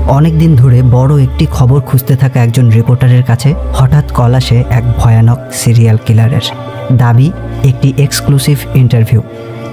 অনেক দিন ধরে বড় একটি খবর খুঁজতে থাকা একজন রিপোর্টারের কাছে হঠাৎ কল আসে এক ভয়ানক সিরিয়াল কিলারের। দাবি একটি এক্সক্লুসিভ ইন্টারভিউ।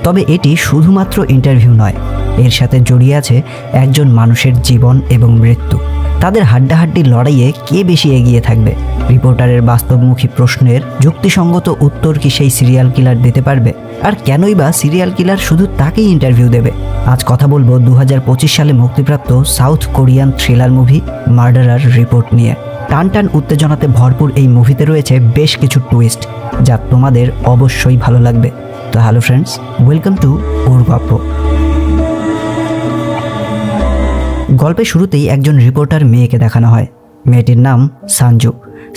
তবে এটি শুধুমাত্র ইন্টারভিউ নয়, এর সাথে জড়িয়ে আছে একজন মানুষের জীবন এবং মৃত্যু। তাদের হাড্ডাহাড্ডি লড়াইয়ে কে বেশি এগিয়ে থাকবে? রিপোর্টারের বাস্তবমুখী প্রশ্নের যুক্তিসঙ্গত উত্তর কি সেই সিরিয়াল কিলার দিতে পারবে? আর কেনই বা সিরিয়াল কিলার শুধু তাকেই ইন্টারভিউ দেবে? আজ কথা বলবো 2025 সালে মুক্তিপ্রাপ্ত south Korean thriller movie murderer report নিয়ে। টান উত্তেজনাতে ভরপুর এই মুভিতে রয়েছে বেশ কিছু টুইস্ট, যা তোমাদের অবশ্যই ভালো লাগবে। তো হ্যালো ফ্রেন্ডস, ওয়েলকাম টু ওর গল্প। গল্পের শুরুতেই একজন রিপোর্টার মেয়েকে দেখানো হয়। মেয়েটির নাম সানজু।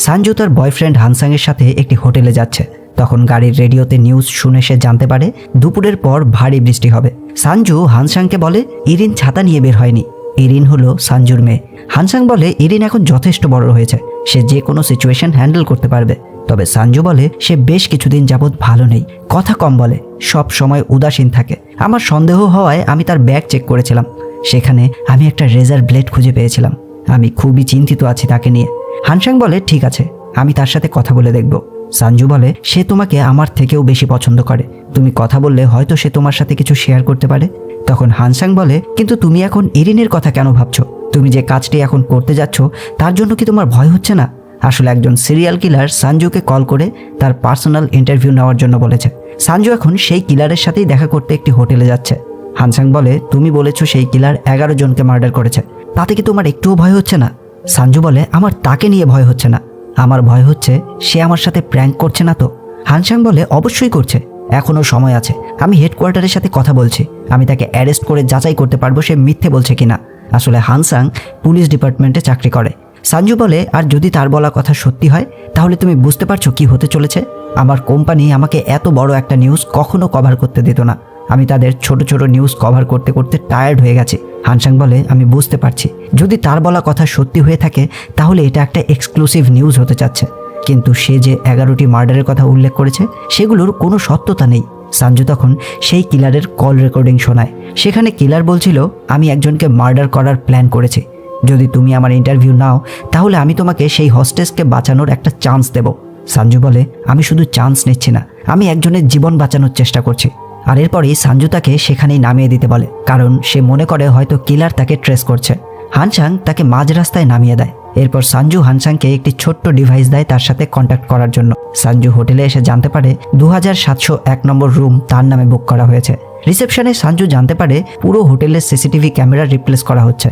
সানজু তার বয়ফ্রেন্ড হানসাংয়ের সাথে একটি হোটেলে যাচ্ছে। তখন গাড়ির রেডিওতে নিউজ শুনে সে জানতে পারে দুপুরের পর ভারী বৃষ্টি হবে। সানজু হানসাংকে বলে ইরিন ছাতা নিয়ে বের হয়নি। ইরিন হলো সানজুর মেয়ে। হানসাং বলে ইরিন এখন যথেষ্ট বড় হয়েছে, সে যে কোনো সিচুয়েশন হ্যান্ডেল করতে পারবে। তবে সানজু বলে সে বেশ কিছুদিন যাবৎ ভালো নেই, কথা কম বলে, সব সময় উদাসীন থাকে। আমার সন্দেহ হওয়ায় আমি তার ব্যাগ চেক করেছিলাম, সেখানে আমি একটা রেজার ব্লেড খুঁজে পেয়েছিলাম। আমি খুবই চিন্তিত আছি তাকে নিয়ে। হানসাং বলে ঠিক আছে, আমি তার সাথে কথা বলে দেখব। সানজু বলে সে তোমাকে আমার থেকেও বেশি পছন্দ করে, তুমি কথা বললে হয়তো সে তোমার সাথে কিছু শেয়ার করতে পারে। তখন হানসাং বলে কিন্তু তুমি এখন ইরিনের কথা কেন ভাবছো? তুমি যে কাজটি এখন করতে যাচ্ছ তার জন্য কি তোমার ভয় হচ্ছে না? আসলে একজন সিরিয়াল কিলার সানজুকে কল করে তার পার্সোনাল ইন্টারভিউ নেওয়ার জন্য বলেছে। সানজু এখন সেই কিলারের সাথেই দেখা করতে একটি হোটেলে যাচ্ছে। হানসাং বলে তুমি বলেছো সেই কিলার 11 জনকে মার্ডার করেছে, তাতে কি তোমার একটুও ভয় হচ্ছে না? সানজু বলে আমার তাকে নিয়ে ভয় হচ্ছে না, আমার ভয় হচ্ছে সে আমার সাথে প্র্যাঙ্ক করছে না তো। হানসাং বলে অবশ্যই করছে, এখনও সময় আছে। আমি হেডকোয়ার্টারের সাথে কথা বলছি, আমি তাকে অ্যারেস্ট করে যাচাই করতে পারবো সে মিথ্যে বলছে কিনা। আসলে হানসাং পুলিশ ডিপার্টমেন্টে চাকরি করে। সানজু বলে আর যদি তার বলা কথা সত্যি হয় তাহলে তুমি বুঝতে পারছো কি হতে চলেছে? আমার কোম্পানি আমাকে এত বড় একটা নিউজ কখনো কভার করতে দিত না। আমি তাদের ছোট ছোট নিউজ কভার করতে করতে টায়ার্ড হয়ে গেছি। হানসাং বলে আমি বুঝতে পারছি, যদি তার বলা কথা সত্যি হয়ে থাকে তাহলে এটা একটা এক্সক্লুসিভ নিউজ হতে যাচ্ছে। কিন্তু সে যে 11টি মার্ডারের কথা উল্লেখ করেছে সেগুলোর কোনো সত্যতা নেই। সানজু তখন সেই কিলারের কল রেকর্ডিং শোনায়। সেখানে কিলার বলছিল আমি একজনকে মার্ডার করার প্ল্যান করেছি, যদি তুমি আমার ইন্টারভিউ নাও তাহলে আমি তোমাকে সেই হস্টেজকে বাঁচানোর একটা চান্স দেব। সানজু বলে আমি শুধু চান্স নিচ্ছি না, আমি একজনের জীবন বাঁচানোর চেষ্টা করছি। আর এরপরেই সানজু তাকে সেখানেই নামিয়ে দিতে বলে, কারণ সে মনে করে হয়তো কিলার তাকে ট্রেস করছে। হানসাং তাকে মাঝ রাস্তায় নামিয়ে দেয়। এরপর সানজু হানসাংকে একটি ছোট্ট ডিভাইস দেয় তার সাথে কন্ট্যাক্ট করার জন্য। সানজু হোটেলে এসে জানতে পারে 2701 নম্বর রুম তার নামে বুক করা হয়েছে। রিসেপশনে সানজু জানতে পারে পুরো হোটেলের সিসিটিভি ক্যামেরা রিপ্লেস করা হচ্ছে,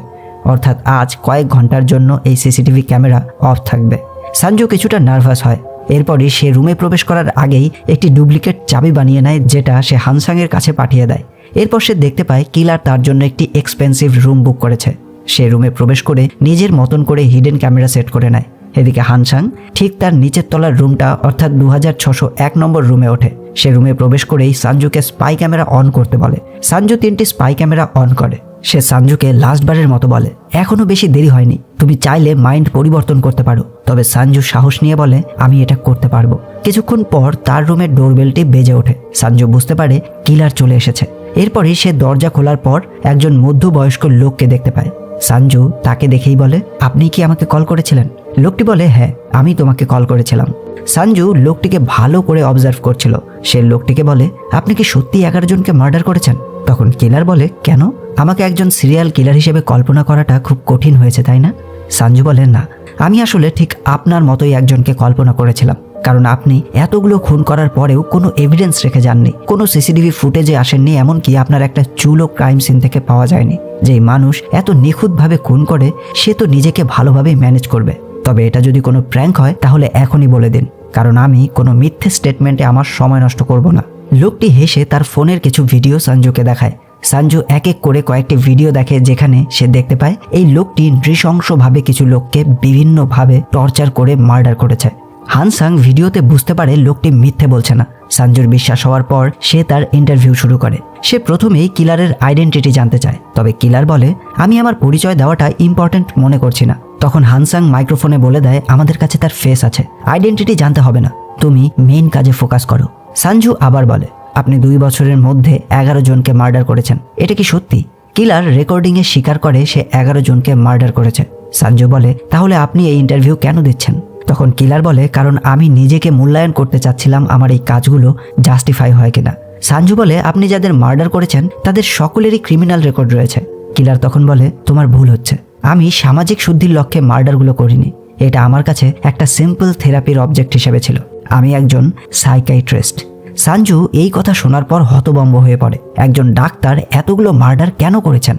অর্থাৎ আজ কয়েক ঘন্টার জন্য এই সিসিটিভি ক্যামেরা অফ থাকবে। সানজু কিছুটা নার্ভাস হয়। এরপরই সে রুমে প্রবেশ করার আগেই একটি ডুপ্লিকেট চাবি বানিয়ে নেয়, যেটা সে হানসাংয়ের কাছে পাঠিয়ে দেয়। এরপর সে দেখতে পায় কিলার তার জন্য একটি এক্সপেন্সিভ রুম বুক করেছে। সে রুমে প্রবেশ করে নিজের মতন করে হিডেন ক্যামেরা সেট করে নেয়। এদিকে হানসাং ঠিক তার নিচের তলার রুমটা অর্থাৎ 2601 নম্বর রুমে ওঠে। সে রুমে প্রবেশ করেই সানজুকে স্পাই ক্যামেরা অন করতে বলে। সানজু 3টি স্পাই ক্যামেরা অন করে। সে সানজুকে লাস্টবারের মতো বলে এখনো বেশি দেরি হয়নি, তুমি চাইলে মাইন্ড পরিবর্তন করতে পারো। তবে সানজু সাহস নিয়ে বলে আমি এটা করতে পারবো। কিছুক্ষণ পর তার রুমের ডোরবেলটি বেজে ওঠে। সানজু বুঝতে পারে কিলার চলে এসেছে। এরপরই সে দরজা খোলার পর একজন মধ্যবয়স্ক লোককে দেখতে পায়। সানজু তাকে দেখেই বলে আপনি কি আমাকে কল করেছিলেন? লোকটি বলে হ্যাঁ, আমি তোমাকে কল করেছিলাম। সানজু লোকটিকে ভালো করে অবজার্ভ করছিল। সে লোকটিকে বলে আপনি কি সত্যি 11 জনকে মার্ডার করেছেন? তখন কিলার বলে কেন? আমাকে একজন সিরিয়াল কিলার হিসেবে কল্পনা করাটা খুব কঠিন হয়েছে তাই না? সানজু বলে না, আমি আসলে ঠিক আপনার মতোই একজনকে কল্পনা করেছিলাম, কারণ আপনি এতগুলো খুন করার পরেও কোনো এভিডেন্স রেখে যাননি, কোনো সিসিটিভি ফুটেজে আসেননি, এমনকি আপনার একটা চুলও ক্রাইম সিন থেকে পাওয়া যায়নি। যেই মানুষ এত নিখুঁতভাবে খুন করে সে তো নিজেকে ভালোভাবেই ম্যানেজ করবে। তবে এটা যদি কোনো প্র্যাঙ্ক হয় তাহলে এখনই বলে দিন, কারণ আমি কোনো মিথ্যে স্টেটমেন্টে আমার সময় নষ্ট করব না। লোকটি হেসে তার ফোনের কিছু ভিডিও সানজুকে দেখায়। সানজু এক এক করে কয়েকটি ভিডিও দেখে, যেখানে সে দেখতে পায় এই লোকটি নৃশংসভাবে কিছু লোককে বিভিন্নভাবে টর্চার করে মার্ডার করেছে। হানসাং ভিডিওতে বুঝতে পারে লোকটি মিথ্যে বলছে না। সানজুর বিশ্বাস হওয়ার পর সে তার ইন্টারভিউ শুরু করে। সে প্রথমেই কিলারের আইডেন্টিটি জানতে চায়, তবে কিলার বলে আমি আমার পরিচয় দেওয়াটা ইম্পর্টেন্ট মনে করছি না। তখন হানসাং মাইক্রোফোনে বলে দেয় আমাদের কাছে তার ফেস আছে, আইডেন্টিটি জানতে হবে না, তুমি মেইন কাজে ফোকাস করো। সানজু আবার বলে আপনি 2 বছরের মধ্যে 11 জনকে মার্ডার করেছেন, এটা কি সত্যি? কিলার রেকর্ডিংয়ে স্বীকার করে সে 11 জনকে মার্ডার করেছে। সঞ্জু বলে, তাহলে আপনি এই ইন্টারভিউ কেন দিচ্ছেন? তখন কিলার বলে, কারণ আমি নিজেকে মূল্যায়ন করতে চাচ্ছিলাম আমার এই কাজগুলো জাস্টিফাই হয় কিনা। সঞ্জু বলে, আপনি যাদের মার্ডার করেছেন তাদের সকলেরই ক্রিমিনাল রেকর্ড রয়েছে। কিলার তখন বলে, তোমার ভুল হচ্ছে, আমি সামাজিক শুদ্ধির লক্ষ্যে মার্ডারগুলো করিনি। এটা আমার কাছে একটা সিম্পল থেরাপির অবজেক্ট হিসেবে ছিল। আমি একজন সাইকিয়াট্রিস্ট। সঞ্জু এই কথা শোনার পর হতভম্ব হয়ে পড়ে। একজন ডাক্তার এতগুলো মার্ডার কেন করেছেন?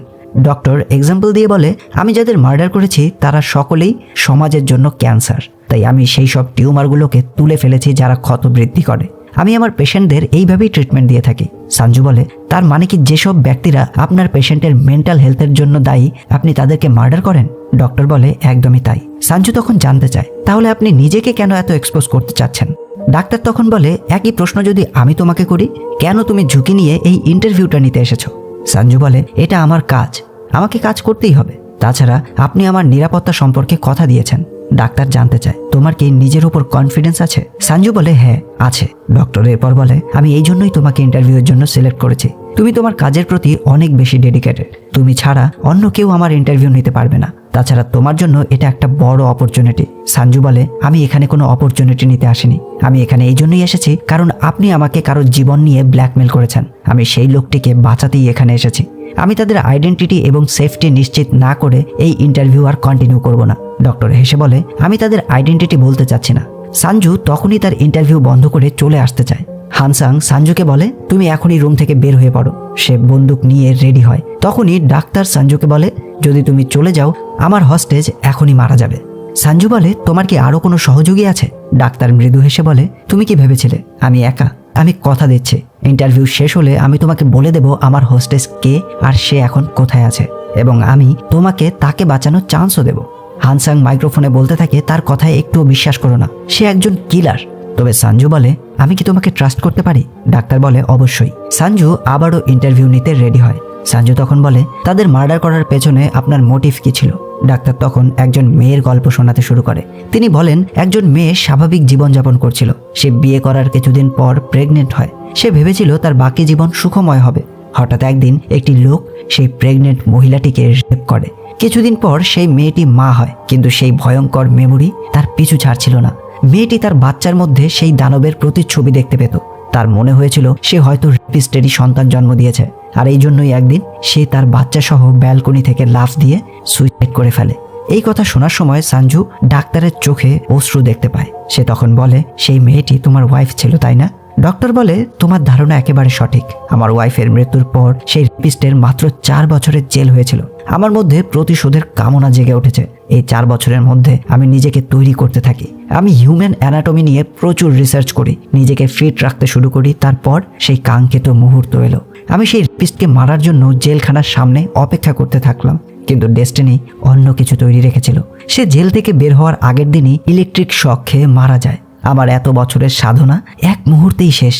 ডক্টর এক্সাম্পল দিয়ে বলে, আমি যাদের মার্ডার করেছি তারা সকলেই সমাজের জন্য ক্যান্সার, তাই আমি সেই সব টিউমারগুলোকে তুলে ফেলেছি যারা ক্ষত বৃদ্ধি করে। আমি আমার পেশেন্টদের এইভাবেই ট্রিটমেন্ট দিয়ে থাকি। সঞ্জু বলে, তার মানে কি যেসব ব্যক্তিরা আপনার পেশেন্টের মেন্টাল হেলথের জন্য দায়ী আপনি তাদেরকে মার্ডার করেন? ডক্টর বলে, একদমই তাই। সঞ্জু তখন জানতে চায়, তাহলে আপনি নিজেকে কেন এত এক্সপোজ করতে চাচ্ছেন? ডাক্তার তখন বলে, একই প্রশ্ন যদি আমি তোমাকে করি, কেন তুমি ঝুঁকি নিয়ে এই ইন্টারভিউটা নিতে এসেছো? সঞ্জু বলে, এটা আমার কাজ, আমাকে কাজ করতেই হবে। তাছাড়া আপনি আমার নিরাপত্তা সম্পর্কে কথা দিয়েছেন। ডাক্তার জানতে চায়, তোমার কি নিজের উপর কনফিডেন্স আছে? সঞ্জু বলে, হ্যাঁ আছে। ডক্টর এরপর বলে, আমি এই জন্যই তোমাকে ইন্টারভিউয়ের জন্য সিলেক্ট করেছি। তুমি তোমার কাজের প্রতি অনেক বেশি ডেডিকেটেড। তুমি ছাড়া অন্য কেউ আমার ইন্টারভিউ নিতে পারবে না। তাছাড়া তোমার জন্য এটা একটা বড় অপরচুনিটি। সঞ্জু বলে, আমি এখানে কোনো অপরচুনিটি নিতে আসিনি। আমি এখানে এই জন্যই এসেছি কারণ আপনি আমাকে কারোর জীবন নিয়ে ব্ল্যাকমেল করেছেন। আমি সেই লোকটিকে বাঁচাতেই এখানে এসেছি। আমি তাদের আইডেন্টিটি এবং সেফটি নিশ্চিত না করে এই ইন্টারভিউ আর কন্টিনিউ করব না। ডক্টর হেসে বলে, আমি তাদের আইডেন্টিটি বলতে চাচ্ছি না। সঞ্জু তখনই তার ইন্টারভিউ বন্ধ করে চলে আসতে চায়। হানসাং সঞ্জুকে বলে, তুমি এখনই রুম থেকে বের হয়ে পড়ো। সে বন্দুক নিয়ে রেডি হয়। তখনই ডাক্তার সঞ্জুকে বলে, যদি তুমি চলে যাও আমার হস্টেজ এখনই মারা যাবে। সঞ্জু বলে, তোমার কি আরো কোনো সহযোগী আছে? ডাক্তার মৃদু হেসে বলে, তুমি কি ভেবেছিলে আমি একা? আমি কথা দিচ্ছি, ইন্টারভিউ শেষ হলে আমি তোমাকে বলে দেব আমার হোস্টেস কে আর সে এখন কোথায় আছে, এবং আমি তোমাকে তাকে বাঁচানোর চান্সও দেব। হানসাং মাইক্রোফোনে বলতে থাকে, তার কথায় একটুও বিশ্বাস করো না, সে একজন কিলার। তবে সঞ্জু বলে, আমি কি তোমাকে ট্রাস্ট করতে পারি? ডাক্তার বলে, অবশ্যই। সঞ্জু আবারও ইন্টারভিউ নিতে রেডি হয়। সঞ্জু তখন বলে, তাদের মার্ডার করার পেছনে আপনার মোটিভ কি ছিল? ডাক্তার তখন একজন মেয়ের গল্প শোনাতে শুরু করে। তিনি বলেন, একজন মেয়ে স্বাভাবিক জীবনযাপন করছিল। সে বিয়ে করার কিছুদিন পর প্রেগনেন্ট হয়। সে ভেবেছিল তার বাকি জীবন সুখময় হবে। হঠাৎ একদিন একটি লোক সেই প্রেগনেন্ট মহিলাটিকে রেপ করে। কিছুদিন পর সেই মেয়েটি মা হয়, কিন্তু সেই ভয়ঙ্কর মেমোরি তার পিছু ছাড়ছিল না। মেয়েটি তার বাচ্চার মধ্যে সেই দানবের প্রতিচ্ছবি দেখতে পেত। তার মনে হয়েছিল সে হয়তো রেপিস্টেরই সন্তান জন্ম দিয়েছে, আর এই জন্যই একদিন সে তার বাচ্চা সহ ব্যালকনি থেকে লাফ দিয়ে সুইসাইড করে ফেলে। এই কথা শোনার সময় সঞ্জু ডাক্তারের চোখে অশ্রু দেখতে পায়। সে তখন বলে, সেই মেয়েটি তোমার ওয়াইফ ছিল, তাই না? ডক্টর বলে, তোমার ধারণা একেবারে সঠিক। আমার ওয়াইফের মৃত্যুর পর সেই রেপিস্টের মাত্র 4 বছরের জেল হয়েছিল। আমার মধ্যে প্রতিশোধের কামনা জেগে উঠেছে। এই 4 বছরের মধ্যে আমি নিজেকে তৈরি করতে থাকি। আমি হিউম্যান অ্যানাটমি নিয়ে প্রচুর রিসার্চ করি, নিজেকে ফিট রাখতে শুরু করি। তারপর সেই কাঙ্ক্ষিত মুহূর্ত এলো। আমি সেই রেপিস্টকে মারার জন্য জেলখানার সামনে অপেক্ষা করতে থাকলাম, কিন্তু ডেস্টিনি অন্য কিছু তৈরি রেখেছিল। সে জেল থেকে বের হওয়ার আগের দিনই ইলেকট্রিক শক খেয়ে মারা যায়। আমার এত বছরের সাধনা এক মুহূর্তেই শেষ।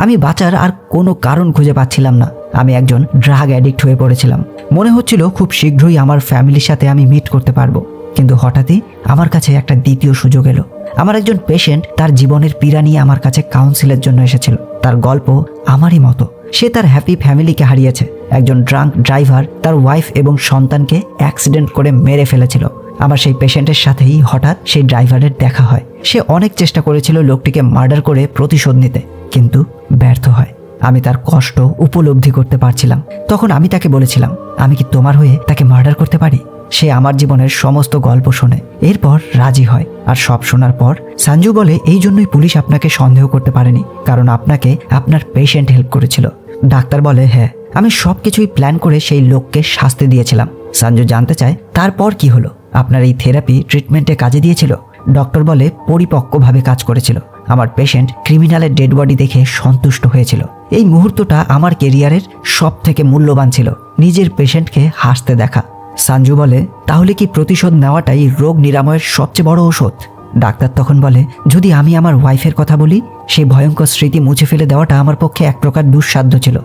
আমি বাঁচার আর কোনো কারণ খুঁজে পাচ্ছিলাম না। আমি একজন ড্রাগ অ্যাডিক্ট হয়ে পড়েছিলাম। মনে হচ্ছিল খুব শীঘ্রই আমার ফ্যামিলির সাথে আমি মিট করতে পারবো। কিন্তু হঠাৎই আমার কাছে একটা দ্বিতীয় সুযোগ এলো। আমার একজন পেশেন্ট তার জীবনের পীড়া নিয়ে আমার কাছে কাউন্সিলের জন্য এসেছিল। তার গল্প আমারই মতো। সে তার হ্যাপি ফ্যামিলিকে হারিয়েছে। একজন ড্রাঙ্ক ড্রাইভার তার ওয়াইফ এবং সন্তানকে অ্যাক্সিডেন্ট করে মেরে ফেলেছিল। আমার সেই পেশেন্টের সাথেই হঠাৎ সেই ড্রাইভারের দেখা হয়। সে অনেক চেষ্টা করেছিল লোকটিকে মার্ডার করে প্রতিশোধ নিতে, কিন্তু ব্যর্থ হয়। আমি তার কষ্ট উপলব্ধি করতে পারছিলাম। তখন আমি তাকে বলেছিলাম, আমি কি তোমার হয়ে তাকে মার্ডার করতে পারি? সে আমার জীবনের সমস্ত গল্প শোনে, এরপর রাজি হয়। আর সব শোনার পর সঞ্জু বলে, এই জন্যই পুলিশ আপনাকে সন্দেহ করতে পারেনি, কারণ আপনাকে আপনার পেশেন্ট হেল্প করেছিল। ডাক্তার বলে, হ্যাঁ, আমি সবকিছুই প্ল্যান করে সেই লোককে শাস্তি দিয়েছিলাম। সঞ্জু জানতে চায়, তারপর কি হলো? আপনার এই থেরাপি ট্রিটমেন্টে কাজে দিয়েছিল? ডক্টর বলে, পরিপক্কভাবে কাজ করেছিল। আমার পেশেন্ট ক্রিমিনালের ডেড বডি দেখে সন্তুষ্ট হয়েছিল। এই মুহূর্তটা আমার কেরিয়ারের সব থেকে মূল্যবান ছিল, নিজের পেশেন্টকে হাসতে দেখা। সঞ্জু বলে, তাহলে কি প্রতিশোধ নেওয়াটাই রোগ নিরাময়ের সবচেয়ে বড় ঔষধ? ডাক্তার তখন বলে, যদি আমি আমার ওয়াইফের কথা বলি, সেই ভয়ঙ্কর স্মৃতি মুছে ফেলে দেওয়াটা আমার পক্ষে এক প্রকার দুঃসাধ্য ছিল।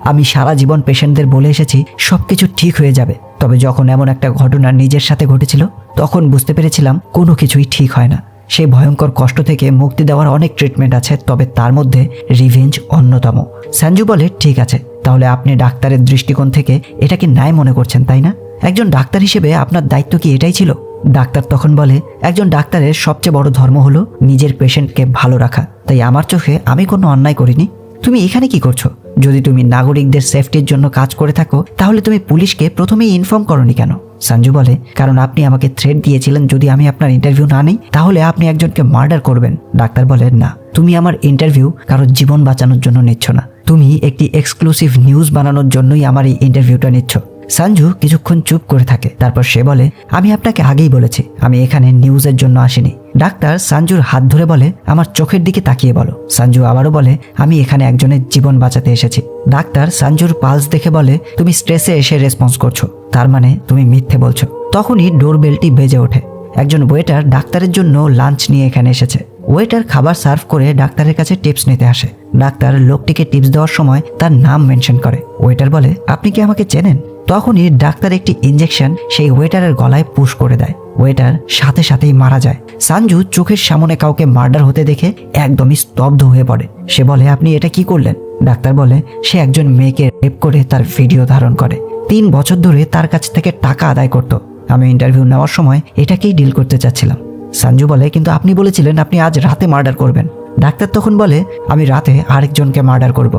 আমি সারা জীবন পেশেন্টদের বলে এসেছি সবকিছু ঠিক হয়ে যাবে। তবে যখন এমন একটা ঘটনা নিজের সাথে ঘটেছিল, তখন বুঝতে পেরেছিলাম কোনো কিছুই ঠিক হয় না। সেই ভয়ঙ্কর কষ্ট থেকে মুক্তি দেওয়ার অনেক ট্রিটমেন্ট আছে, তবে তার মধ্যে রিভেঞ্জ অন্যতম। সঞ্জু বলে, ঠিক আছে, তাহলে আপনি ডাক্তারের দৃষ্টিকোণ থেকে এটা কি ন্যায় মনে করছেন, তাই না? একজন ডাক্তার হিসেবে আপনার দায়িত্ব কি এটাই ছিল? ডাক্তার তখন বলে, একজন ডাক্তারের সবচেয়ে বড় ধর্ম হলো নিজের পেশেন্টকে ভালো রাখা। তাই আমার চোখে আমি কোনো অন্যায় করিনি। তুমি এখানে কি করছো? যদি তুমি নাগরিকদের সেফটির জন্য কাজ করে থাকো তাহলে তুমি পুলিশকে প্রথমেই ইনফর্ম করোনি কেন? সঞ্জু বলে, কারণ আপনি আমাকে থ্রেট দিয়েছিলেন যদি আমি আপনার ইন্টারভিউ না নিই তাহলে আপনি একজনকে মার্ডার করবেন। ডাক্তার বলে, না, তুমি আমার ইন্টারভিউ কারোর জীবন বাঁচানোর জন্য নিচ্ছ না, তুমি একটি এক্সক্লুসিভ নিউজ বানানোর জন্যই আমার এই ইন্টারভিউটা নিচ্ছ। সঞ্জু কিছুক্ষণ চুপ করে থাকে, তারপর সে বলে, আমি আপনাকে আগেই বলেছি আমি এখানে নিউজের জন্য আসিনি। ডাক্তার সঞ্জুর হাত ধরে বলে, আমার চোখের দিকে তাকিয়ে বলো। সঞ্জু আবারও বলে, আমি এখানে একজনের জীবন বাঁচাতে এসেছি। ডাক্তার সঞ্জুর পালস দেখে বলে, তুমি স্ট্রেসে এসে রেসপন্স করছো, তার মানে তুমি মিথ্যে বলছো। তখনই ডোরবেলটি বেজে ওঠে। একজন ওয়েটার ডাক্তারের জন্য লাঞ্চ নিয়ে এখানে এসেছে। ওয়েটার খাবার সার্ভ করে ডাক্তারের কাছে টিপস নিতে আসে। ডাক্তার লোকটিকে টিপস দেওয়ার সময় তার নাম মেনশন করে। ওয়েটার বলে, আপনি কি আমাকে চেনেন? তখনই ডাক্তার একটি ইনজেকশন সেই ওয়েটারের গলায় পুশ করে দেয়। ওয়েটার সাথে সাথেই মারা যায়। সঞ্জু চোখের সামনে কাউকে মার্ডার হতে দেখে একদমই স্তব্ধ হয়ে পড়ে। সে বলে, আপনি এটা কি করলেন? ডাক্তার বলে, সে একজন মেয়েকে রেপ করে তার ভিডিও ধারণ করে, 3 বছর ধরে তার কাছ থেকে টাকা আদায় করত। আমি ইন্টারভিউ নেওয়ার সময় এটাকেই ডিল করতে চাচ্ছিলাম। সঞ্জু বলে, কিন্তু আপনি বলেছিলেন আপনি আজ রাতে মার্ডার করবেন। ডাক্তার তখন বলে, আমি রাতে আরেকজনকে মার্ডার করব,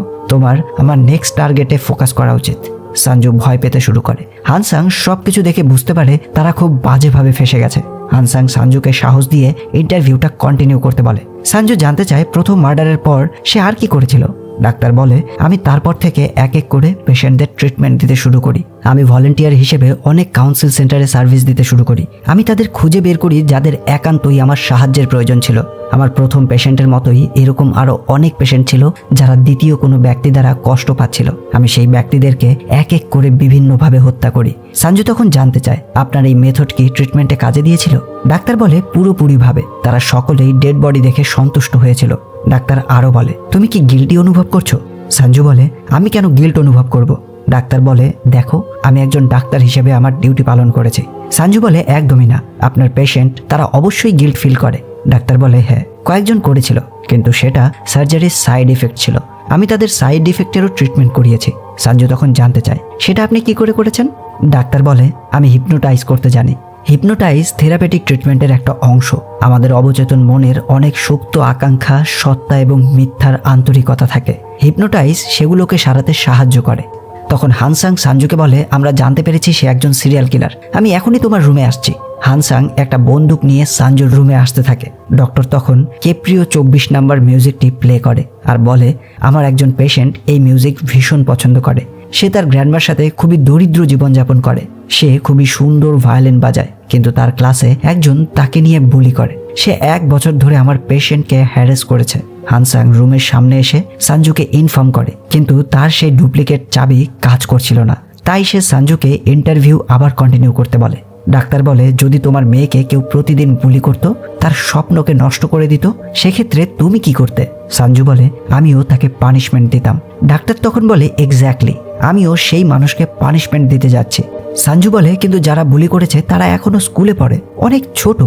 আমার নেক্সট টার্গেটে ফোকাস করা উচিত। সঞ্জু ভয় পেতে শুরু করে। হানসাং সবকিছু দেখে বুঝতে পারে তারা খুব বাজেভাবে ফেসে গেছে। হানসাং সঞ্জুকে সাহস দিয়ে ইন্টারভিউটা কন্টিনিউ করতে বলে। সঞ্জু জানতে চায় প্রথম মার্ডারের পর সে আর কি করেছিল। ডাক্তার বলে, আমি তারপর থেকে এক এক করে পেশেন্টদের ট্রিটমেন্ট দিতে শুরু করি। আমি ভলেন্টিয়ার হিসেবে অনেক কাউন্সিল সেন্টারে সার্ভিস দিতে শুরু করি। আমি তাদের খুঁজে বের করি যাদের একান্তই আমার সাহায্যের প্রয়োজন ছিল। আমার প্রথম পেশেন্টের মতোই এরকম আরো অনেক পেশেন্ট ছিল যারা দ্বিতীয় কোনো ব্যক্তি দ্বারা কষ্ট পাচ্ছিল। আমি সেই ব্যক্তিদেরকে এক এক করে বিভিন্নভাবে হত্যা করি। সঞ্জু তখন জানতে চায়, আপনার এই মেথড কি ট্রিটমেন্টে কাজে দিয়েছিল? ডাক্তার বলে, পুরোপুরিভাবে। তারা সকলেই ডেড বডি দেখে সন্তুষ্ট হয়েছিল। ডাক্তার আরো বলে, তুমি কি গিল্টি অনুভব করছো? সঞ্জু বলে, আমি কেন গিল্ট অনুভব করব? ডাক্তার বলে, দেখো, আমি একজন ডাক্তার হিসেবে আমার ডিউটি পালন করেছি। সঞ্জু বলে, একদমই না, আপনার পেশেন্ট তারা অবশ্যই গিল্ট ফিল করে। ডাক্তার বলে, হ্যাঁ, কয়েকজন করেছিল, কিন্তু সেটা সার্জারির সাইড ইফেক্ট ছিল। আমি তাদের সাইড ইফেক্টেরও ট্রিটমেন্ট করিয়েছি। সঞ্জু তখন জানতে চায়, সেটা আপনি কি করে করেছেন? ডাক্তার বলে, আমি হিপনোটাইজ করতে জানি। হিপনোটাইজ থেরাপিউটিক ট্রিটমেন্টের একটা অংশ। আমাদের অবচেতন মনের অনেক সুপ্ত আকাঙ্ক্ষা, সত্তা এবং মিথ্যার আন্তরিকতা থাকে। হিপনোটাইজ সেগুলোকে সারাতে সাহায্য করে। তখন হানসাং সঞ্জুকে বলে, আমরা জানতে পেরেছি সে একজন সিরিয়াল কিলার। আমি এখনই তোমার রুমে আসছি। হানসাং একটা বন্দুক নিয়ে সঞ্জুর রুমে আসতে থাকে। ডক্টর তখন কেপ্রিও 24 নাম্বার মিউজিকটি প্লে করে আর বলে, আমার একজন পেশেন্ট এই মিউজিক ভীষণ পছন্দ করে। সে তার গ্র্যান্ডমার সাথে খুবই দরিদ্র জীবনযাপন করে। সে খুবই সুন্দর ভায়োলিন বাজায়, কিন্তু তার ক্লাসে একজন তাকে নিয়ে বুলি করে। সে 1 বছর ধরে আমার পেশেন্টকে হ্যারাস করেছে। হানসাং রুমের সামনে এসে সঞ্জুকে ইনফর্ম করে, কিন্তু তার সেই ডুপ্লিকেট চাবি কাজ করছিল না। তাই সে সঞ্জুকে ইন্টারভিউ আবার কন্টিনিউ করতে বলে। ডাক্তার বলে, যদি তোমার মেয়েকে কেউ প্রতিদিন বুলি করত, তার স্বপ্নকে নষ্ট করে দিত, সেক্ষেত্রে তুমি কি করতে? সঞ্জু বলে, আমিও তাকে পানিশমেন্ট দিতাম। ডাক্তার তখন বলে, এক্স্যাক্টলি, আমিও সেই মানুষকে পানিশমেন্ট দিতে যাচ্ছি। সঞ্জু বলে, কিন্তু যারা বুলি করেছে তারা এখনো স্কুলে পড়ে, অনেক ছোট।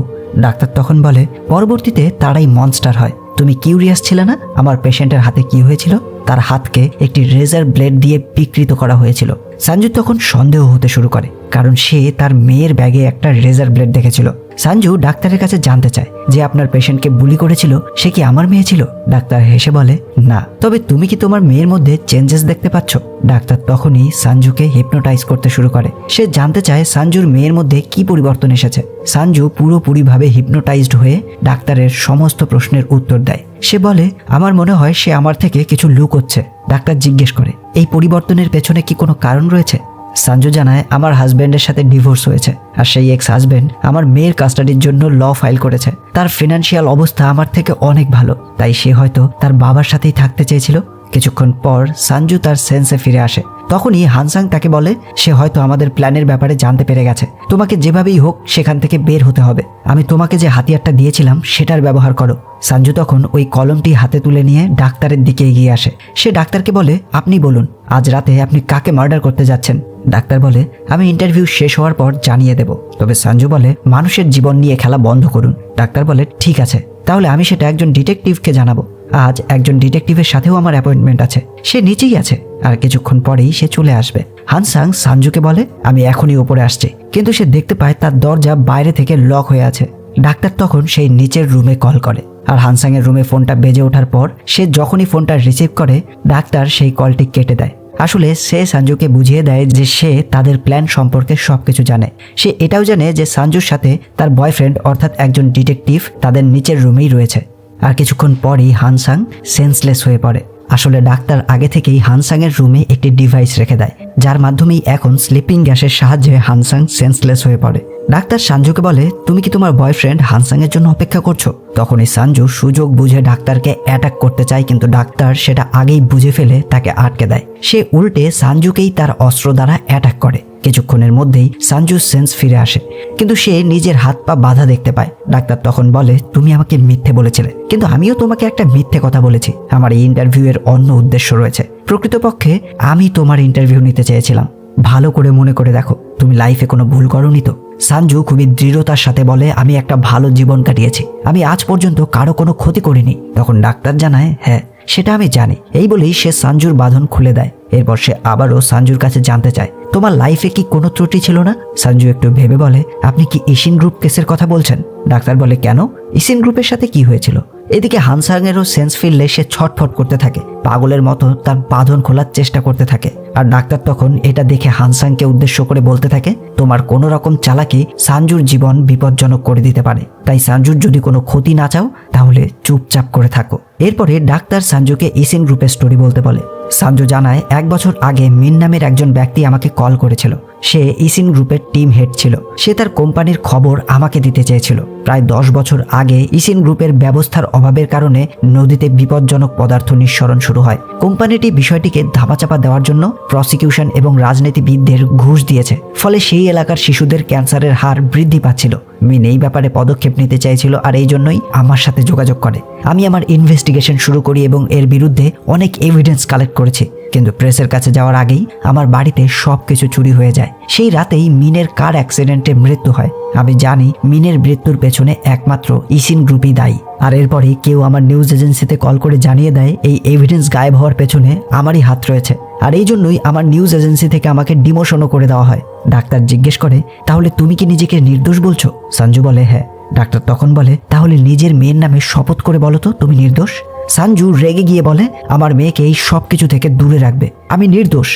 ডাক্তার তখন বলে, পরবর্তীতে তারাই মনস্টার হয়। তুমি কিউরিয়াস ছিলে না আমার পেশেন্টের হাতে কি হয়েছিল? তার হাতকে একটি রেজার ব্লেড দিয়ে বিকৃত করা হয়েছিল। সঞ্জু তখন সন্দেহ হতে শুরু করে, কারণ সে তার মেয়ের ব্যাগে একটা রেজার ব্লেড দেখেছিল। সঞ্জু ডাক্তারের কাছে জানতে চায় যে আপনার পেশেন্টকে বুলি করেছিল সে কি আমার মেয়ে ছিল? ডাক্তার হেসে বলে, না, তবে তুমি কি তোমার মেয়ের মধ্যে চেঞ্জেস দেখতে পাচ্ছ? ডাক্তার তখনই সঞ্জুকে হিপনোটাইজ করতে শুরু করে। সে জানতে চায় সঞ্জুর মেয়ের মধ্যে কি পরিবর্তন এসেছে। সঞ্জু পুরোপুরিভাবে হিপনোটাইজড হয়ে ডাক্তারের সমস্ত প্রশ্নের উত্তর দেয়। সে বলে, আমার মনে হয় সে আমার থেকে কিছু লুকোচ্ছে। ডাক্তার জিজ্ঞেস করে, এই পরিবর্তনের পেছনে কি কোনো কারণ রয়েছে? সঞ্জু জানায়, আমার হাজব্যান্ডের সাথে ডিভোর্স হয়েছে, আর সেই এক্স হাজব্যান্ড আমার মেয়ের কাস্টাডির জন্য ল ফাইল করেছে। তার ফিনান্সিয়াল অবস্থা আমার থেকে অনেক ভালো, তাই সে হয়তো তার বাবার সাথেই থাকতে চেয়েছিল। কিছুক্ষণ পর সঞ্জু তার সেন্সে ফিরে আসে। তখনই হানসাং তাকে বলে, সে হয়তো আমাদের প্ল্যানের ব্যাপারে জানতে পেরে গেছে। তোমাকে যেভাবেই হোক সেখান থেকে বের হতে হবে। আমি তোমাকে যে হাতিয়ারটা দিয়েছিলাম সেটার ব্যবহার করো। সঞ্জু তখন ওই কলমটি হাতে তুলে নিয়ে ডাক্তারের দিকে এগিয়ে আসে। সে ডাক্তারকে বলে, আপনি বলুন, আজ রাতে আপনি কাকে মার্ডার করতে যাচ্ছেন? ডাক্তার বলে, আমি ইন্টারভিউ শেষ হওয়ার পর জানিয়ে দেব। তবে সঞ্জু বলে, মানুষের জীবন নিয়ে খেলা বন্ধ করুন। ডাক্তার বলে, ঠিক আছে, তাহলে আমি সেটা একজন ডিটেকটিভকে জানাবো। আজ একজন ডিটেকটিভের সাথেও আমার অ্যাপয়েন্টমেন্ট আছে, সে নিচেই আছে, আর কিছুক্ষণ পরেই সে চলে আসবে। হানসাং সানজুকে বলে আমি এখনই ওপরে আসছি, কিন্তু সে দেখতে পায় তার দরজা বাইরে থেকে লক হয়ে আছে। ডাক্তার তখন সেই নিচের রুমে কল করে, আর হানসাংয়ের রুমে ফোনটা বেজে ওঠার পর সে যখনই ফোনটা রিসিভ করে ডাক্তার সেই কলটি কেটে দেয়। আসলে সে সানজুকে বুঝিয়ে দেয় যে সে তাদের প্ল্যান সম্পর্কে সবকিছু জানে। সে এটাও জানে যে সানজুর সাথে তার বয়ফ্রেন্ড অর্থাৎ একজন ডিটেকটিভ তাদের নিচের রুমেই রয়েছে। আর কিছুক্ষণ পরই হানসাং সেন্সলেস হয়ে পড়ে। আসলে ডাক্তার আগে থেকেই হানসাংয়ের রুমে একটি ডিভাইস রেখে দেয়, যার মাধ্যমেই এখন স্লিপিং গ্যাসের সাহায্যে হানসাং সেন্সলেস হয়ে পড়ে। ডাক্তার সানজুকে বলে তুমি কি তোমার বয়ফ্রেন্ড হানসাংয়ের জন্য অপেক্ষা করছো? তখনই সানজু সুযোগ বুঝে ডাক্তারকে অ্যাটাক করতে চায়, কিন্তু ডাক্তার সেটা আগেই বুঝে ফেলে তাকে আটকে দেয়। সে উল্টে সানজুকেই তার অস্ত্র দ্বারা অ্যাটাক করে। কিছুক্ষণের মধ্যেই সানজুর সেন্স ফিরে আসে, কিন্তু সে নিজের হাত পা বাঁধা দেখতে পায়। ডাক্তার তখন বলে তুমি আমাকে মিথ্যে বলেছিলে, কিন্তু আমিও তোমাকে একটা মিথ্যে কথা বলেছি। আমার এই ইন্টারভিউয়ের অন্য উদ্দেশ্য রয়েছে। প্রকৃতপক্ষে আমি তোমার ইন্টারভিউ নিতে চেয়েছিলাম। ভালো করে মনে করে দেখো, তুমি লাইফে কোনো ভুল করোনি তো? সানজু খুবই দৃঢ়তার সাথে বলে আমি একটা ভালো জীবন কাটিয়েছি, আমি আজ পর্যন্ত কারো কোনো ক্ষতি করিনি। তখন ডাক্তার জানায় হ্যাঁ সেটা আমি জানি। এই বলেই সে সানজুর বাঁধন খুলে দেয়। এরপর সে আবারও সানজুর কাছে জানতে চায় তোমার লাইফে কি কোনো ত্রুটি ছিল না? সানজু একটু ভেবে বলে আপনি কি ইশিন গ্রুপ কেসের কথা বলছেন? ডাক্তার বলে কেন, ইশিন গ্রুপের সাথে কি হয়েছিল? এদিকে হানসাংয়েরও সেন্স ফিরলে সে ছটফট করতে থাকে, পাগলের মতো তার বাঁধন খোলার চেষ্টা করতে থাকে। আর ডাক্তার তখন এটা দেখে হানসাংকে উদ্দেশ্য করে বলতে থাকে তোমার কোনো রকম চালাকি সানজুর জীবন বিপজ্জনক করে দিতে পারে, তাই সানজুর যদি কোনো ক্ষতি না চাও তাহলে চুপচাপ করে থাকো। এরপরে ডাক্তার সানজুকে ইশিন গ্রুপের স্টোরি বলতে বলে। সানজু জানায় 1 বছর আগে মিন নামের একজন ব্যক্তি আমাকে কল করেছিল। সে ইশিন গ্রুপের টিম হেড ছিল। সে তার কোম্পানির খবর আমাকে দিতে চেয়েছিল। প্রায় 10 বছর আগে ইশিন গ্রুপের ব্যবস্থার অভাবের কারণে নদীতে বিপজ্জনক পদার্থ নিঃসরণ শুরু হয়। কোম্পানিটি বিষয়টিকে ধামাচাপা দেওয়ার জন্য প্রসিকিউশন এবং রাজনীতিবিদদের ঘুষ দিয়েছে, ফলে সেই এলাকার শিশুদের ক্যান্সারের হার বৃদ্ধি পাচ্ছিল। মিন এই ব্যাপারে পদক্ষেপ নিতে চাইছিল, আর এই জন্যই আমার সাথে যোগাযোগ করে। আমি আমার ইনভেস্টিগেশন শুরু করি এবং এর বিরুদ্ধে অনেক এভিডেন্স কালেক্ট করেছি, কিন্তু প্রেসের কাছে যাওয়ার আগেই আমার বাড়িতে সবকিছু চুরি হয়ে যায়। সেই রাতেই মিনের কার অ্যাক্সিডেন্টে মৃত্যু হয়। আমি জানি মিনের মৃত্যুর পেছনে একমাত্র ইশিন গ্রুপই দায়ী। আর এরপরে কেউ আমার নিউজ এজেন্সিতে কল করে জানিয়ে দেয় এই এভিডেন্স গায়েব হওয়ার পেছনে আমারই হাত রয়েছে, আর এই জন্যই আমার নিউজ এজেন্সি থেকে আমাকে ডিমোশনও করে দেওয়া হয়। ডাক্তার জিজ্ঞেস করে তাহলে তুমি কি নিজেকে নির্দোষ বলছো? সানজু বলে হ্যাঁ। ডাক্তার তখন বলে তাহলে নিজের মেয়ের নামে শপথ করে বলো তো তুমি নির্দোষ। সানজু রেগে গিয়ে বলে আমার মেয়েকে এই সব কিছু থেকে দূরে রাখবে, আমি নির্দোষ।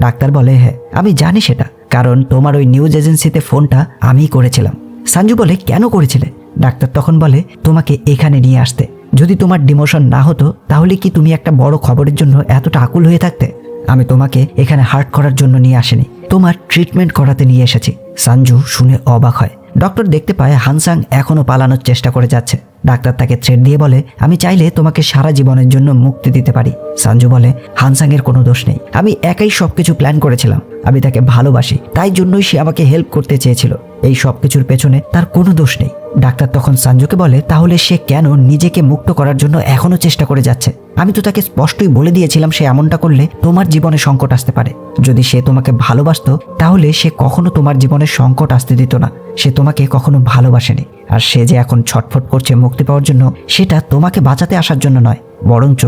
ডাক্তার বলে হ্যাঁ আমি জানি সেটা, কারণ তোমার ওই নিউজ এজেন্সিতে ফোনটা আমিই করেছিলাম। সানজু বলে কেন করেছিলে? ডাক্তার তখন বলে তোমাকে এখানে নিয়ে আসতে। যদি তোমার ডিমোশন না হতো তাহলে কি তুমি একটা বড় খবরের জন্য এতটা আকুল হয়ে থাকতে? আমি তোমাকে এখানে হার্ট করার জন্য নিয়ে আসিনি, তোমার ট্রিটমেন্ট করাতে নিয়ে এসেছি। সানজু শুনে অবাক হয়। ডক্টর দেখতে পায় হানসাং এখনো পালানোর চেষ্টা করে যাচ্ছে। ডাক্তার তাকে থ্রেট দিয়ে বলে আমি চাইলে তোমাকে সারা জীবনের জন্য মুক্তি দিতে পারি। সানজু বলে হানসাংয়ের কোনো দোষ নেই, আমি একাই সবকিছু প্ল্যান করেছিলাম। আমি তাকে ভালোবাসি, তাই জন্যই সে আমাকে হেল্প করতে চেয়েছিল। এই সব কিছুর পেছনে তার কোনো দোষ নেই। ডাক্তার তখন সানজুকে বলে তাহলে সে কেন নিজেকে মুক্ত করার জন্য এখনো চেষ্টা করে যাচ্ছে? আমি তো তাকে স্পষ্টই বলে দিয়েছিলাম সে এমনটা করলে তোমার জীবনে সংকট আসতে পারে। যদি সে তোমাকে ভালোবাসতো তাহলে সে কখনো তোমার জীবনে সংকট আসতে দিত না। সে তোমাকে কখনো ভালোবাসেনি, আর সে যে এখন ছটফট করছে মুক্তি পাওয়ার জন্য, সেটা তোমাকে বাঁচাতে আসার জন্য নয়, বরঞ্চ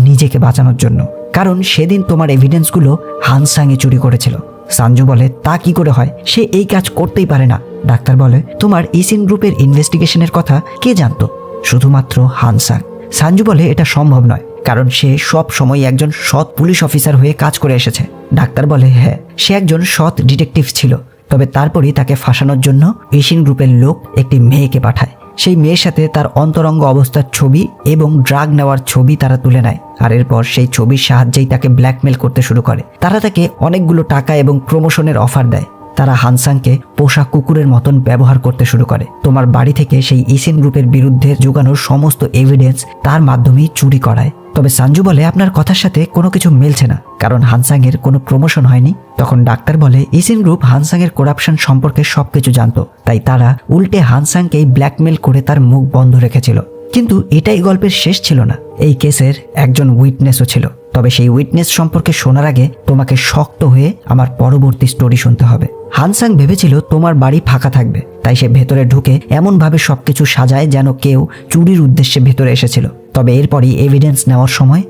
নিজেকে বাঁচানোর জন্য। কারণ সেদিন তোমার এভিডেন্সগুলো হানসাংয়ে চুরি করেছিল। সানজু বলে তা কি করে হয়? সে এই কাজ করতেই পারে না। ডাক্তার বলে তোমার ইশিন গ্রুপের ইনভেস্টিগেশনের কথা কে জানতো? শুধুমাত্র হানসাং। সানজু বলে এটা সম্ভব নয়, কারণ সে সব সময় একজন সৎ পুলিশ অফিসার হয়ে কাজ করে এসেছে। ডাক্তার বলে হ্যাঁ সে একজন সৎ ডিটেকটিভ ছিল, তবে তারপরই তাকে ফাঁসানোর জন্য ইশিন গ্রুপের লোক একটি মেয়েকে পাঠায়। সেই মেয়ের সাথে তার অন্তরঙ্গ অবস্থার ছবি এবং ড্রাগ নেওয়ার ছবি তারা তুলে নেয়, আর এরপর সেই ছবির সাহায্যেই তাকে ব্ল্যাকমেল করতে শুরু করে। তারা তাকে অনেকগুলো টাকা এবং প্রমোশনের অফার দেয়। তারা হানসাংকে পোষা কুকুরের মতন ব্যবহার করতে শুরু করে। তোমার বাড়ি থেকে সেই ইশিন গ্রুপের বিরুদ্ধে জোগানোর সমস্ত এভিডেন্স তার মাধ্যমেই চুরি করায়। তবে সানজু বলে আপনার কথার সাথে কোনো কিছু মিলছে না, কারণ হানসাংয়ের কোনো প্রমোশন হয়নি। তখন ডাক্তার বলে ইশিন গ্রুপ হানসাংয়ের করাপশন সম্পর্কে সবকিছু জানতো, তাই তারা উল্টে হানসাংকেই ব্ল্যাকমেল করে তার মুখ বন্ধ রেখেছিল। কিন্তু এটাই গল্পের শেষ ছিল না, এই কেসের একজন উইটনেসও ছিল। তবে সেই উইটনেস সম্পর্কে শোনার আগে তোমাকে শক্ত হয়ে আমার পরবর্তী স্টোরি শুনতে হবে। হানসাং ভেবেছিল তোমার বাড়ি ফাঁকা থাকবে, তাই সে ভেতরে ঢুকে এমনভাবে সবকিছু সাজায় যেন কেউ চুরির উদ্দেশ্যে ভেতরে এসেছিল। তবে এরপরই এভিডেন্স নেওয়ার সময়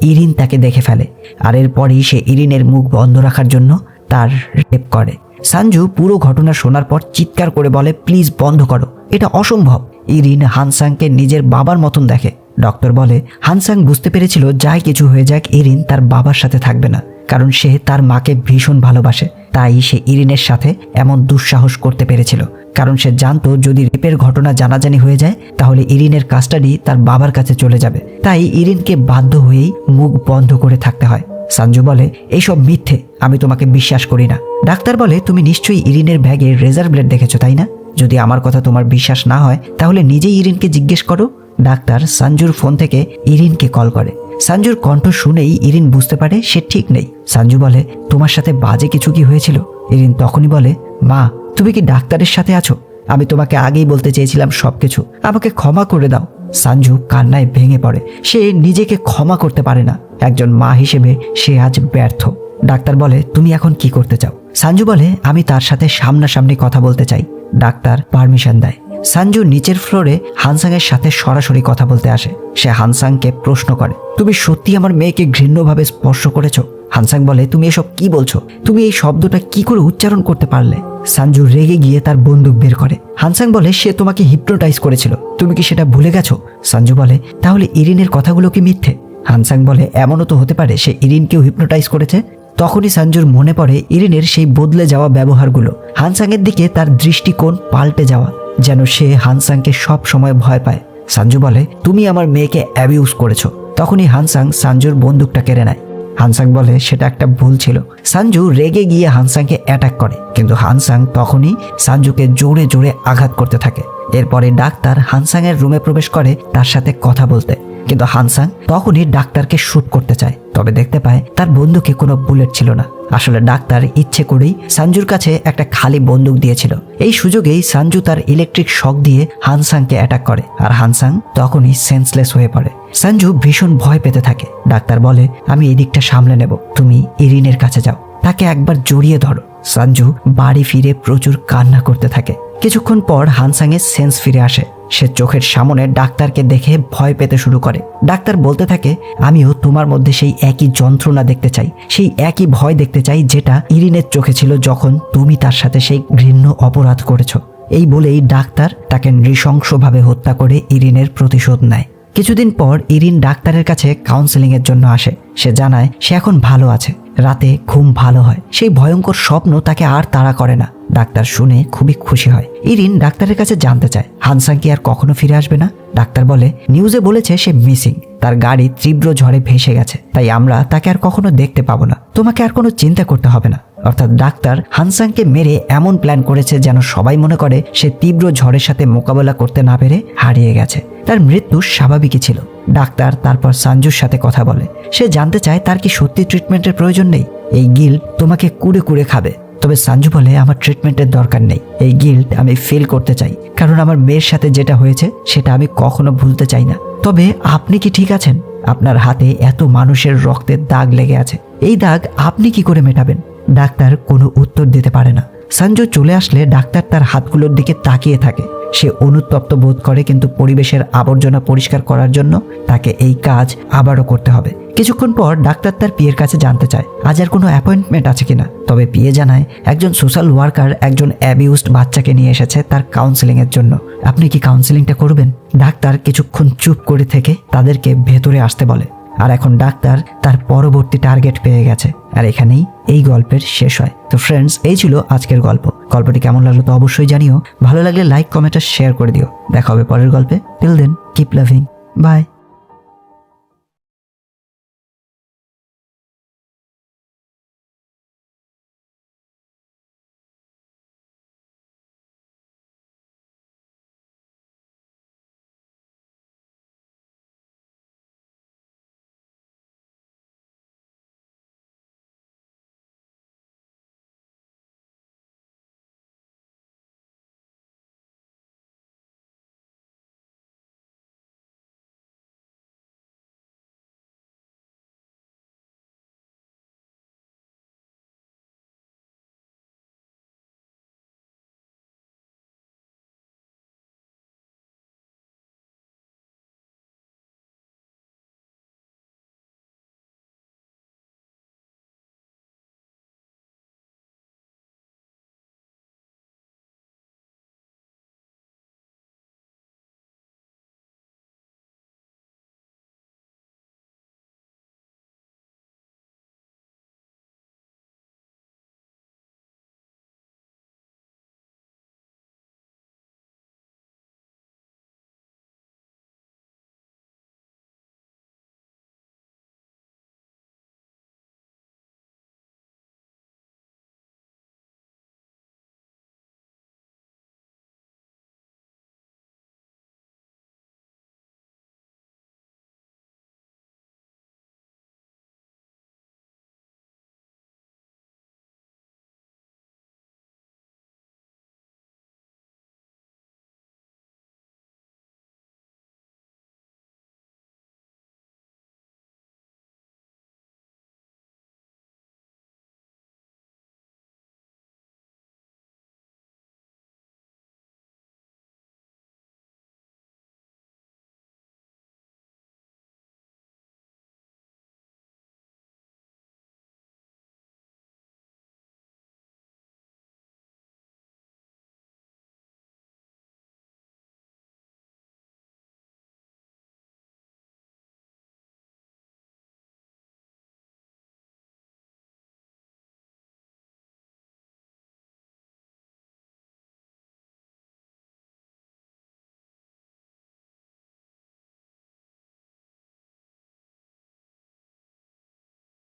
ইরিন তাকে দেখে ফেলে, আর এরপরই সে ইরিনের মুখ বন্ধ রাখার জন্য তার রেপ করে। সঞ্জু পুরো ঘটনা শোনার পর চিৎকার করে বলে, প্লিজ বন্ধ করো, এটা অসম্ভব। ইরিন হানসাংকে নিজের বাবার মতন দেখে। ডক্টর বলে হানসাং বুঝতে পেরেছিল যাই কিছু হয়ে যাক ইরিন তার বাবার সাথে থাকবে না, কারণ সে তার মাকে ভীষণ ভালোবাসে। তাই সে ইরিনের সাথে এমন দুঃসাহস করতে পেরেছিল, কারণ সে জানতো যদি রেপের ঘটনা জানাজানি হয়ে যায় তাহলে ইরিনের কাস্টাডি তার বাবার কাছে চলে যাবে। তাই ইরিনকে বাধ্য হয়েই মুখ বন্ধ করে থাকতে হয়। সঞ্জু বলে, এইসব মিথ্যে, আমি তোমাকে বিশ্বাস করি না। ডাক্তার বলে, তুমি নিশ্চয়ই ইরিনের ব্যাগে রেজার ব্লেড দেখেছো, তাই না? যদি আমার কথা তোমার বিশ্বাস না হয় তাহলে নিজেই ইরিনকে জিজ্ঞেস করো। ডাক্তার সঞ্জুর ফোন থেকে ইরিনকে কল করে। সঞ্জুর কণ্ঠ শুনেই ইরিন বুঝতে পারে সে ঠিক নেই। সঞ্জু বলে, তোমার সাথে বাজে কিছু কি হয়েছিল? ইরিন তখনই বলে, মা, তুমি কি ডাক্তারের সাথে আছো? আমি তোমাকে আগেই বলতে চেয়েছিলাম সবকিছু, আমাকে ক্ষমা করে দাও। সঞ্জু কান্নায় ভেঙে পড়ে। সে নিজেকে ক্ষমা করতে পারে না। একজন মা হিসেবে সে আজ ব্যর্থ। ডাক্তার বলে, তুমি এখন কি করতে চাও? সঞ্জু বলে, আমি তার সাথে সামনাসামনি কথা বলতে চাই। ডাক্তার পারমিশন দেয়। সঞ্জু নিচের ফ্লোরে হানসাংয়ের সাথে সরাসরি কথা বলতে আসে। সে হানসাংকে প্রশ্ন করে, তুমি সত্যি আমার মেয়েকে ঘৃণ্যভাবে স্পর্শ করেছো? হানসাং বলে, তুমি এসব কি বলছো? তুমি এই শব্দটা কি করে উচ্চারণ করতে পারলে? সঞ্জু রেগে গিয়ে তার বন্দুক বের করে। হানসাং বলে, সে তোমাকে হিপনোটাইজ করেছিল, তুমি কি সেটা ভুলে গেছো? সঞ্জু বলে, তাহলে ইরিনের কথাগুলো কি মিথ্যে? হানসাং বলে, এমনও তো হতে পারে সে ইরিনকেও হিপনোটাইজ করেছে। তখনই সঞ্জুর মনে পড়ে ইরিনের সেই বদলে যাওয়া ব্যবহারগুলো, হানসাংয়ের দিকে তার দৃষ্টিকোণ পাল্টে যাওয়া, যেন সে হানসাংকে সব সময় ভয় পায়। সঞ্জু বলে, তুমি আমার মেয়েকে অ্যাবিউজ করেছো। তখনই হানসাং সঞ্জুর বন্দুকটা কেড়ে নেয়। হানসাং বলে, সেটা একটা ভুল ছিল। সঞ্জু রেগে গিয়ে হানসাংকে অ্যাটাক করে, কিন্তু হানসাং তখনই সঞ্জুকে জোরে জোরে আঘাত করতে থাকে। এরপরে ডাক্তার হানসাংয়ের রুমে প্রবেশ করে তার সাথে কথা বলতে, কিন্তু হানসাং তখনই ডাক্তারকে শুট করতে চায়। তবে দেখতে পায় তার বন্দুকে কোনো বুলেট ছিল না। আসলে ডাক্তার ইচ্ছে করেই সঞ্জুর কাছে একটা খালি বন্দুক দিয়েছিল। এই সুযোগেই সঞ্জু তার ইলেকট্রিক শক দিয়ে হানসাংকে অ্যাটাক করে, আর হানসাং তখনই সেন্সলেস হয়ে পড়ে। সঞ্জু ভীষণ ভয় পেতে থাকে। ডাক্তার বলে, আমি এই দিকটা সামলে নেব, তুমি ইরিনের কাছে যাও, তাকে একবার জড়িয়ে ধরো। সঞ্জু বাড়ি ফিরে প্রচুর কান্না করতে থাকে। কিছুক্ষণ পর হানসাংয়ের সেন্স ফিরে আসে। সে চোখের সামনে ডাক্তারকে দেখে ভয় পেতে শুরু করে। ডাক্তার বলতে থাকে, আমিও তোমার মধ্যে সেই একই যন্ত্রণা দেখতে চাই, সেই একই ভয় দেখতে চাই যেটা ইরিনের চোখে ছিল যখন তুমি তার সাথে সেই ঘৃণ্য অপরাধ করেছো। এই বলেই ডাক্তার তাকে নৃশংসভাবে হত্যা করে ইরিনের প্রতিশোধ নেয়। কিছুদিন পর ইরিন ডাক্তারের কাছে কাউন্সেলিং এর জন্য আসে। সে জানায় সে এখন ভালো আছে, রাতে ঘুম ভালো হয়, সেই ভয়ঙ্কর স্বপ্ন তাকে আর তাড়া করে না। ডাক্তার শুনে খুবই খুশি হয়। ইরিন ডাক্তারের কাছে জানতে চায় হানসাং কি আর কখনো ফিরে আসবে না। ডাক্তার বলে, নিউজে বলেছে সে মিসিং, তার গাড়ি তীব্র ঝড়ে ভেসে গেছে, তাই আমরা তাকে আর কখনো দেখতে পাবো না, তোমাকে আর কোনো চিন্তা করতে হবে না। অর্থাৎ ডাক্তার হানসাংকে মেরে এমন প্ল্যান করেছে যেন সবাই মনে করে সে তীব্র ঝড়ের সাথে মোকাবেলা করতে না পেরে হারিয়ে গেছে। তার মৃত্যু স্বাভাবিকই ছিল। ডাক্তার তারপর সঞ্জুর সাথে কথা বলে। সে জানতে চায় তার কি সত্যি ট্রিটমেন্টের প্রয়োজন নেই, এই গিল্ট তোমাকে কুড়ে কুড়ে খাবে। তবে সঞ্জু বলে, আমার ট্রিটমেন্টের দরকার নেই, এই গিল্ট আমি ফিল করতে চাই, কারণ আমার মেয়ের সাথে যেটা হয়েছে সেটা আমি কখনো ভুলতে চাই না। তবে আপনি কি ঠিক আছেন? আপনার হাতে এত মানুষের রক্তের দাগ লেগে আছে, এই দাগ আপনি কি করে মেটাবেন? ডাক্তার কোনো উত্তর দিতে পারে না। সঞ্জু চলে আসলে ডাক্তার তার হাতগুলোর দিকে তাকিয়ে থাকে। সে অনুতপ্ত বোধ করে, কিন্তু পরিবেশের আবর্জনা পরিষ্কার করার জন্য তাকে এই কাজ আবারও করতে হবে। কিছুক্ষণ পর ডাক্তার তার পিয়ের কাছে জানতে চায় আজ আর কোনো অ্যাপয়েন্টমেন্ট আছে কিনা। তবে পিয়ে জানায় একজন সোশ্যাল ওয়ার্কার একজন অ্যাবিউজড বাচ্চাকে নিয়ে এসেছে তার কাউন্সেলিং এর জন্য, আপনি কি কাউন্সেলিংটা করবেন? ডাক্তার কিছুক্ষণ চুপ করে থেকে তাদেরকে ভেতরে আসতে বলে। আর এখন ডাক্তার তার পরবর্তী টার্গেট পেয়ে গেছে। আর এখানেই এই গল্পের শেষ হয়। তো ফ্রেন্ডস, এই ছিল আজকের গল্প। গল্পটি কেমন লাগলো তো অবশ্যই জানিও। ভালো লাগলে লাইক, কমেন্ট আর শেয়ার করে দিও। দেখা হবে পরের গল্পে। Till then, keep loving, by.